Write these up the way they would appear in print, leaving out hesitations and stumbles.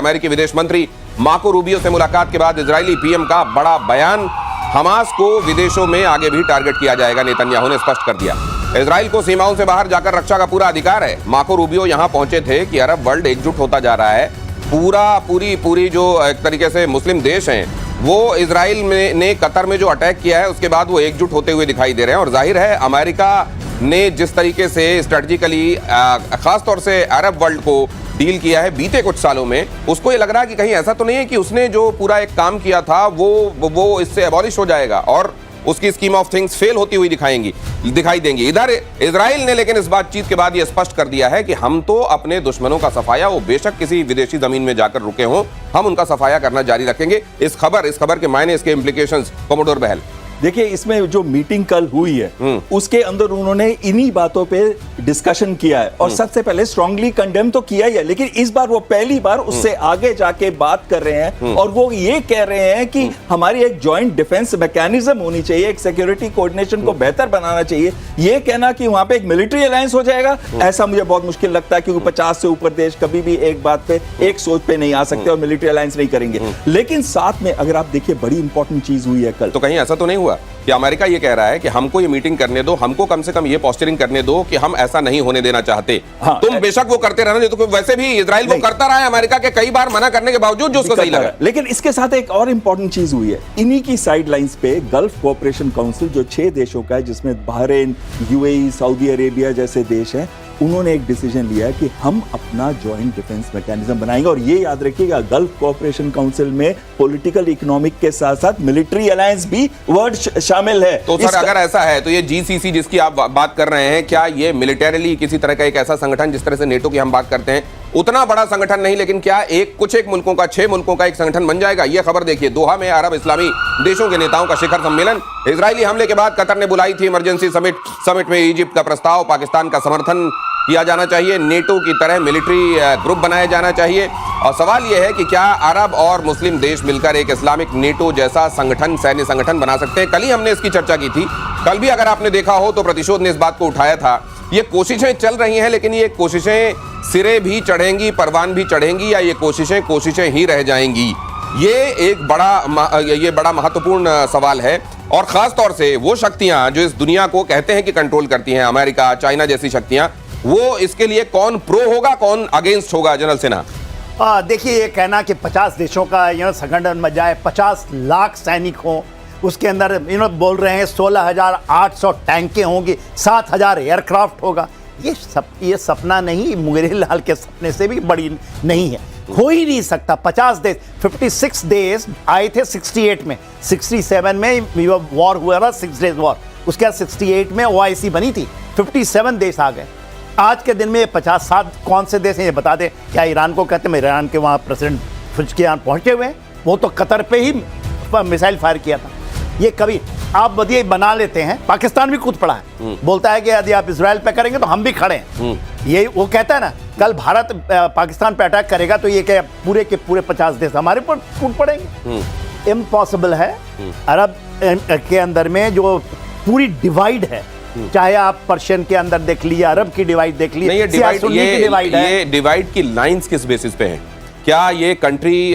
अमेरिकी विदेश मंत्री मार्को रूबियो से मुलाकात के बाद इजरायली पीएम का बड़ा बयान। हमास को विदेशों में आगे भी टारगेट किया जाएगा, नेतन्याहू ने स्पष्ट कर दिया। इजराइल को सीमाओं से बाहर जाकर रक्षा का पूरा अधिकार है। मार्को रूबियो यहां पहुंचे थे कि अरब वर्ल्ड एकजुट होता जा रहा है। पूरी जो एक तरीके से मुस्लिम देश हैं वो इजराइल ने कतर में जो अटैक किया है उसके बाद वो एकजुट होते हुए दिखाई दे रहे हैं। और जाहिर है अमेरिका ने जिस तरीके से स्ट्रेटजिकली खासतौर से अरब वर्ल्ड को डील किया है बीते कुछ सालों में, उसको ये लग रहा है कि कहीं ऐसा तो नहीं है कि उसने जो पूरा एक काम किया था वो इससे एबॉलिश हो जाएगा और उसकी स्कीम ऑफ थिंग्स फेल होती हुई दिखाई देंगी। इधर इजराइल ने लेकिन इस बातचीत के बाद यह स्पष्ट कर दिया है कि हम तो अपने दुश्मनों का सफाया, वो बेशक किसी विदेशी जमीन में जाकर रुके हों, हम उनका सफाया करना जारी रखेंगे। इस खबर के मायने, इसके इम्प्लीकेशंस कोमोडोर बहल। देखिए, इसमें जो मीटिंग कल हुई है उसके अंदर उन्होंने इन्हीं बातों पे डिस्कशन किया है और सबसे पहले स्ट्रांगली कंडेम तो किया ही है, लेकिन इस बार वो पहली बार उससे आगे जाके बात कर रहे हैं और वो ये कह रहे हैं कि हमारी एक जॉइंट डिफेंस मैकेनिज्म होनी चाहिए, एक सिक्योरिटी कोऑर्डिनेशन को बेहतर बनाना चाहिए। ये कहना कि वहां पे एक मिलिट्री अलायंस हो जाएगा, ऐसा मुझे बहुत मुश्किल लगता है, क्योंकि 50 से ऊपर देश कभी भी एक बात पे, एक सोच पे नहीं आ सकते और मिलिट्री अलायंस नहीं करेंगे। लेकिन साथ में अगर आप देखिए, बड़ी इंपॉर्टेंट चीज हुई है कल। तो कहीं ऐसा तो नहीं हुआ कि अमेरिका ये कह रहा है कि हमको ये मीटिंग करने दो, हमको कम से कम ये पोस्चरिंग करने दो कि हम ऐसा नहीं होने देना चाहते। हाँ, तुम बेशक वो करते रहना, तो वैसे भी इजराइल वो करता रहा है अमेरिका के कई बार मना करने के बावजूद, जो उसको सही लगा। लेकिन इसके साथ एक और इंपॉर्टेंट चीज हुई है, इन्हीं की साइडलाइंस पे गल्फ कोऑपरेशन काउंसिल जो 6 देशों का है, जिसमें बहरीन, यूएई, सऊदी अरेबिया जैसे देश हैं, उन्होंने एक डिसीजन लिया है कि हम अपना जॉइंट डिफेंस मैकेनिज्म बनाएंगे। और ये याद रखिएगा, गल्फ कोऑपरेशन काउंसिल में पॉलिटिकल इकोनॉमिक के साथ साथ मिलिट्री अलायंस भी वर्ड शामिल है। तो सर अगर ऐसा है तो ये जीसीसी जिसकी आप बात कर रहे हैं, क्या ये मिलिटरीली किसी तरह का एक ऐसा संगठन, जिस तरह से नेटो की हम बात करते हैं, उतना बड़ा संगठन नहीं, लेकिन क्या कुछ मुल्कों का, 6 मुल्कों का एक संगठन बन जाएगा? ये खबर देखिए, दोहा में अरब इस्लामी देशों के नेताओं का शिखर सम्मेलन। इजरायली हमले के बाद कतर ने बुलाई थी इमरजेंसी समिट में इजिप्ट का प्रस्ताव, पाकिस्तान का समर्थन किया जाना चाहिए, नेटो की तरह मिलिट्री ग्रुप बनाया जाना चाहिए। और सवाल यह है कि क्या अरब और मुस्लिम देश मिलकर एक इस्लामिक नेटो जैसा संगठन, सैन्य संगठन बना सकते हैं? कल ही हमने इसकी चर्चा की थी। कल भी अगर आपने देखा हो तो प्रतिशोध ने इस बात को उठाया था। ये कोशिशें चल रही हैं, लेकिन ये कोशिशें सिरे भी चढ़ेंगी, परवान भी चढ़ेंगी, या ये कोशिशें ही रह जाएंगी? ये एक बड़ा महत्वपूर्ण सवाल है। और खास तौर से वो शक्तियां जो इस दुनिया को कहते हैं कि कंट्रोल करती हैं, अमेरिका, चाइना जैसी शक्तियां, वो इसके लिए कौन प्रो होगा, कौन अगेंस्ट होगा? जनरल सिन्हा, देखिए, ये कहना कि 50 देशों का संगठन बन जाए, 50 लाख सैनिक हों, उसके अंदर बोल रहे हैं 16,800 टैंकें होंगी, 7,000 एयरक्राफ्ट होगा, ये सपना नहीं, मुगेरी लाल के सपने से भी बड़ी नहीं है, हो ही नहीं सकता। 50 देश, 56 देश आए थे 68 में, 67 में वॉर हुआ था, 6 डेज वॉर, उसके बाद 68 में OIC बनी थी, 57 देश आ गए। आज के दिन में 50 कौन से देश हैं ये बता दें? क्या ईरान को कहते हैं? ईरान के वहाँ प्रेसिडेंट पुज़कियान पहुँचे हुए हैं, वो तो कतर पे ही मिसाइल फायर किया था। ये कभी आप बदिए बना लेते हैं, पाकिस्तान भी कूद पड़ा है, बोलता है कि यदि आप इजराइल पे करेंगे तो हम भी खड़े हैं। ये वो कहता है ना, कल भारत पाकिस्तान पे अटैक करेगा तो ये क्या पूरे के पूरे 50 देश हमारे पर कूद पड़ेंगे? इम्पॉसिबल है। अरब के अंदर में जो पूरी डिवाइड है, चाहे आप पर्शियन के अंदर देख लीजिए, अरब की डिवाइड देख लीजिए, ये डिवाइड की लाइंस किस बेसिस पे है? क्या ये कंट्री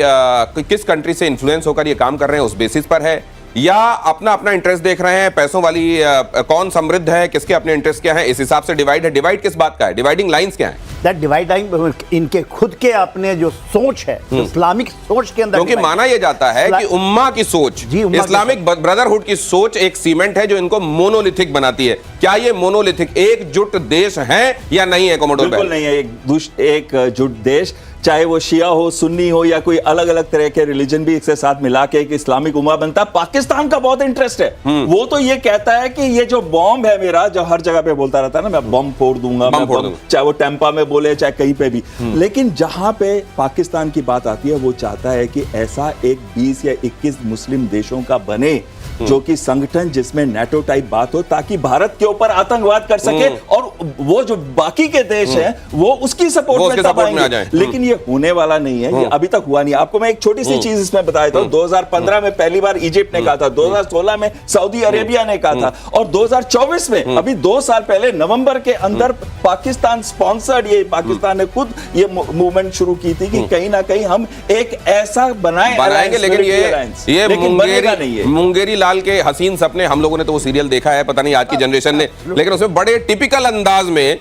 किस कंट्री से इन्फ्लुएंस होकर ये काम कर रहे हैं, उस बेसिस पर है, या अपना इंटरेस्ट देख रहे हैं? पैसों वाली कौन समृद्ध है, किसके अपने इंटरेस्ट क्या है, इस हिसाब से डिवाइड है? डिवाइड किस बात का है? डिवाइडिंग लाइंस क्या है? दैट डिवाइडिंग इनके खुद के अपने जो सोच है, इस्लामिक सोच के अंदर, क्योंकि माना यह जाता है कि उम्मा की सोच, इस्लामिक ब्रदरहुड की सोच एक सीमेंट है जो इनको मोनोलिथिक बनाती है। क्या ये मोनोलिथिक एकजुट देश है या नहीं है? कोमोडोर बिल्कुल नहीं है एकजुट देश, चाहे वो शिया हो, सुन्नी हो, या कोई अलग अलग तरह के रिलीजन भी इसके साथ मिला के एक इस्लामिक उम्मा बनता है। पाकिस्तान का बहुत इंटरेस्ट है, वो तो ये कहता है कि ये जो बॉम्ब है मेरा, जो हर जगह पे बोलता रहता है ना, मैं बॉम्ब फोड़ दूंगा, चाहे वो टेम्पा में बोले चाहे कहीं पे भी, लेकिन जहां पे पाकिस्तान की बात आती है वो चाहता है कि ऐसा एक 20 या 21 मुस्लिम देशों का बने जो कि संगठन जिसमें नेटो टाइप बात हो, ताकि भारत के ऊपर आतंकवाद कर सके और वो जो बाकी के देश हैं वो उसकी सपोर्ट में आ जाए। लेकिन ये होने वाला नहीं है, ये अभी तक हुआ नहीं। आपको मैं एक छोटी सी चीज इसमें बताया था, 2015 में पहली बार इजिप्ट ने कहा था, 2016 में सऊदी अरेबिया ने कहा था, और 2024 में अभी 2 साल पहले नवंबर के अंदर पाकिस्तान स्पॉन्सर्ड, ये पाकिस्तान ने खुद ये मूवमेंट शुरू की थी कि कहीं ना कहीं हम एक ऐसा बनाएंगे, लेकिन ये मुंगेरी लाल के हसीन सपने, हम लोगों ने तो वो सीरियल देखा है, पता नहीं आज की जनरेशन ने, लेकिन उसमें बड़े टिपिकल अंदाज में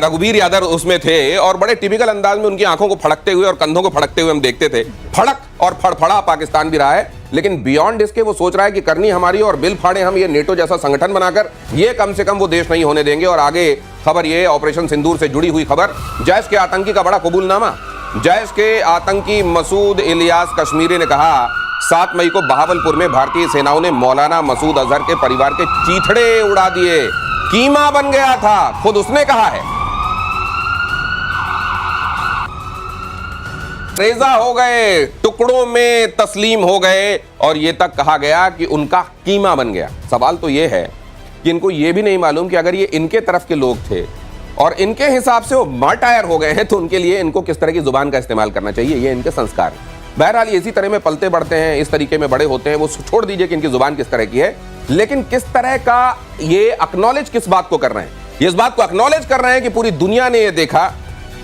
रघुवीर यादव उसमें थे और बड़े टिपिकल अंदाज में उनकी आंखों को फड़कते हुए और कंधों को फड़कते हुए हम देखते थे। फड़क और फड़फड़ा पाकिस्तान भी रहा है, लेकिन बियॉन्ड इसके वो सोच रहा है कि करनी हमारी और बिल फाड़े हम ये नेटो जैसा संगठन बनाकर, ये कम से कम वो देश नहीं होने देंगे। और आगे खबर ये ऑपरेशन सिंदूर से जुड़ी हुई खबर, जैश के आतंकी का बड़ा कबूलनामा। जैश के आतंकी मसूद इलियास कश्मीरी ने कहा 7 मई को बहावलपुर में भारतीय सेनाओं ने मौलाना मसूद अजहर के परिवार के चीथड़े उड़ा दिए, कीमा बन गया था, खुद उसने कहा है। रेजा हो गए, टुकड़ों में तस्लीम हो गए और ये तक कहा गया कि उनका कीमा बन गया। सवाल तो ये है कि इनको ये भी नहीं मालूम कि अगर ये इनके तरफ के लोग थे और इनके हिसाब से वो मार्टायर हो गए हैं तो उनके लिए इनको किस तरह की जुबान का इस्तेमाल करना चाहिए, ये इनके संस्कार है। बहरहाल इसी तरह में पलते बढ़ते हैं, इस तरीके में बड़े होते हैं, वो छोड़ दीजिए कि इनकी जुबान किस तरह की है, लेकिन किस तरह का ये एक्नॉलेज किस बात को कर रहे हैं, ये इस बात को एक्नॉलेज कर रहे हैं कि पूरी दुनिया ने ये देखा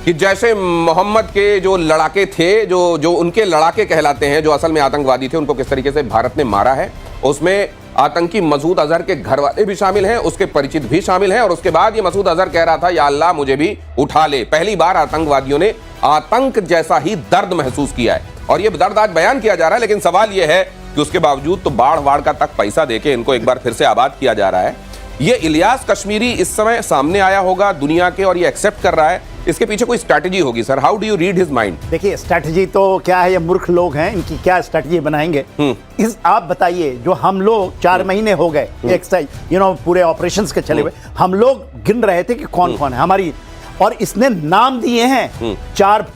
कि जैसे मोहम्मद के जो लड़ाके थे, जो उनके लड़ाके कहलाते हैं, जो असल में आतंकवादी थे, उनको किस तरीके से भारत ने मारा है। उसमें आतंकी मसूद अजहर के घर वाले भी शामिल हैं, उसके परिचित भी शामिल हैं, और उसके बाद ये मसूद अजहर कह रहा था या अल्लाह मुझे भी उठा ले। पहली बार आतंकवादियों ने आतंक जैसा ही दर्द महसूस किया है और ये दर्द आज बयान किया जा रहा है। लेकिन सवाल ये है कि उसके बावजूद तो बाढ़ का तक पैसा देके इनको एक बार फिर से आबाद किया जा रहा है। ये इलियास कश्मीरी इस समय सामने आया होगा दुनिया के और ये एक्सेप्ट कर रहा है, इसके पीछे कोई स्ट्रैटेजी होगी sir. How do you read his mind? देखिए स्ट्रैटेजी तो क्या है, ये मूर्ख लोग हैं, इनकी क्या स्ट्रैटेजी बनाएंगे। इस आप बताइए, जो हम लोग 4 महीने हो गए एक पूरे ऑपरेशंस के चले हुए, हम लोग गिन रहे थे कि कौन कौन है हमारी, और इसने नाम दिए हैं 4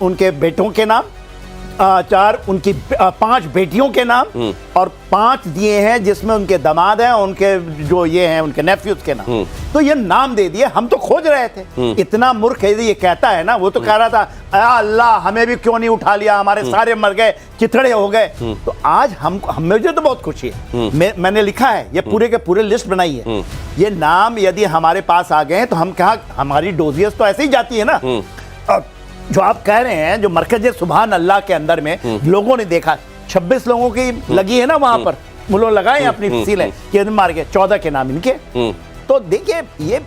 उनके बेटों के नाम, 4 उनकी 5 बेटियों के नाम, और 5 दिए हैं जिसमें उनके दामाद हैं, उनके जो ये हैं उनके नेफ्यूज के नाम। तो ये नाम दे दिए, हम तो खोज रहे थे। इतना मूर्ख है ये कहता है ना, वो तो कह रहा था अल्लाह हमें भी क्यों नहीं उठा लिया, हमारे सारे मर गए, चिथड़े हो गए। तो आज मुझे तो बहुत खुशी है, मैंने लिखा है, ये पूरे के पूरे लिस्ट बनाई है। ये नाम यदि हमारे पास आ गए तो हम कहा, हमारी डोजियस तो ऐसे ही जाती है ना। जो आप कह रहे हैं, जो मरकज सुभान अल्लाह के अंदर में लोगों ने देखा, 26 लोगों की लगी है ना वहां पर, वो लोग लगाए अपनी फसीलें कि मार के 14 के नाम इनके। तो देखिए ये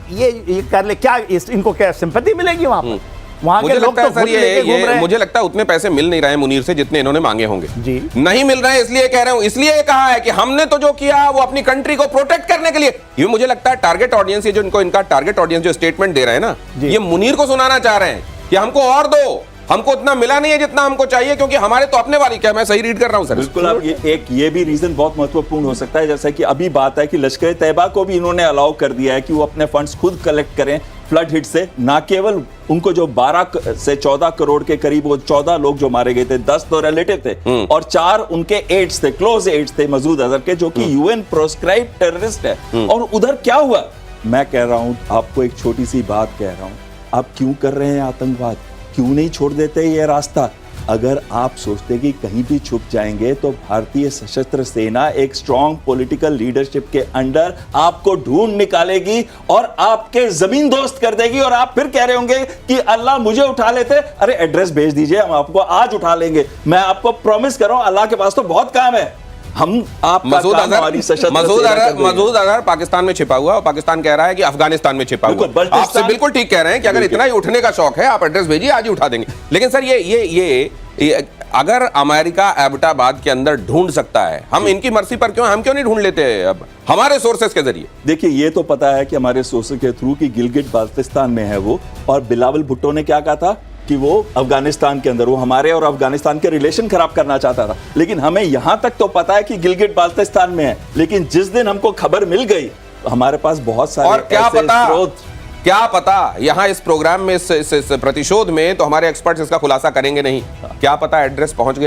कर ले, क्या इनको क्या सिंपैथी मिलेगी वहां पर? वहां के लोग तो सर ये मुझे लगता है उतने पैसे मिल नहीं रहे हैं मुनीर से जितने इन्होंने मांगे होंगे जी। नहीं मिल रहे हैं, इसलिए कह रहा हूं, इसलिए कहा है कि हमने तो जो किया वो अपनी कंट्री को प्रोटेक्ट करने के लिए। ये मुझे लगता है टारगेट ऑडियंस, ये जो इनका टारगेट ऑडियंस जो स्टेटमेंट दे रहे हैं ना, ये मुनीर को सुनाना चाह रहे हैं कि हमको और दो, हमको उतना मिला नहीं है जितना हमको चाहिए, क्योंकि हमारे तो अपने वाली। क्या मैं सही रीड कर रहा हूं सर? बिल्कुल। आप ये भी रीजन बहुत महत्वपूर्ण हो सकता है, जैसा कि अभी बात है कि लश्कर तैयबा को भी इन्होंने अलाउ कर दिया है कि वो अपने फंड्स खुद कलेक्ट करें फ्लड हिट से। ना केवल उनको जो 12 से 14 करोड़ के करीब वो 14 लोग जो मारे गए थे, 10 तो रिलेटिव थे और 4 उनके एड्स थे, क्लोज एड्स थे मसूद अजहर के, जो कि यूएन प्रोस्क्राइब टेररिस्ट है। और उधर क्या हुआ, मैं कह रहा हूं आपको, एक छोटी सी बात कह रहा हूं, आप क्यों कर रहे हैं आतंकवाद? क्यों नहीं छोड़ देते ये रास्ता? अगर आप सोचते कि कहीं भी छुप जाएंगे तो भारतीय सशस्त्र सेना एक स्ट्रॉन्ग पॉलिटिकल लीडरशिप के अंडर आपको ढूंढ निकालेगी और आपके जमीन दोस्त कर देगी, और आप फिर कह रहे होंगे कि अल्लाह मुझे उठा लेते। अरे एड्रेस भेज दीजिए, हम आपको आज उठा लेंगे। मैं आपको प्रॉमिस कर रहा हूं, अल्लाह के पास तो बहुत काम है। हम मसूद अजहर पाकिस्तान में छिपा हुआ, और पाकिस्तान कह रहा है कि अफगानिस्तान में छिपा हुआ। आपसे बिल्कुल ठीक कह रहे हैं कि अगर इतना ही उठने का शौक है, आप एड्रेस भेजिए, आज ही उठा देंगे। लेकिन सर ये अगर अमेरिका एबटाबाद के अंदर ढूंढ सकता है, हम इनकी मर्जी पर क्यों, हम क्यों नहीं ढूंढ लेते अब हमारे सोर्सेस के जरिए? देखिए, ये तो पता है कि हमारे सोर्सेस के थ्रू कि गिलगिट बाल्टिस्तान में है वो, और बिलावल भुट्टो ने क्या कहा था कि वो अफगानिस्तान के अंदर, वो हमारे और अफगानिस्तान के रिलेशन खराब करना चाहता था। लेकिन हमें यहां तक तो पता है कि गिलगिट बाल्टिस्तान में है, लेकिन जिस दिन हमको खबर मिल गई, हमारे पास बहुत सारे और क्या पता यहां इस प्रोग्राम में, इस प्रतिशोध में तो हमारे एक्सपर्ट्स इसका खुलासा करेंगे नहीं, क्या पता एड्रेस पहुंच गया।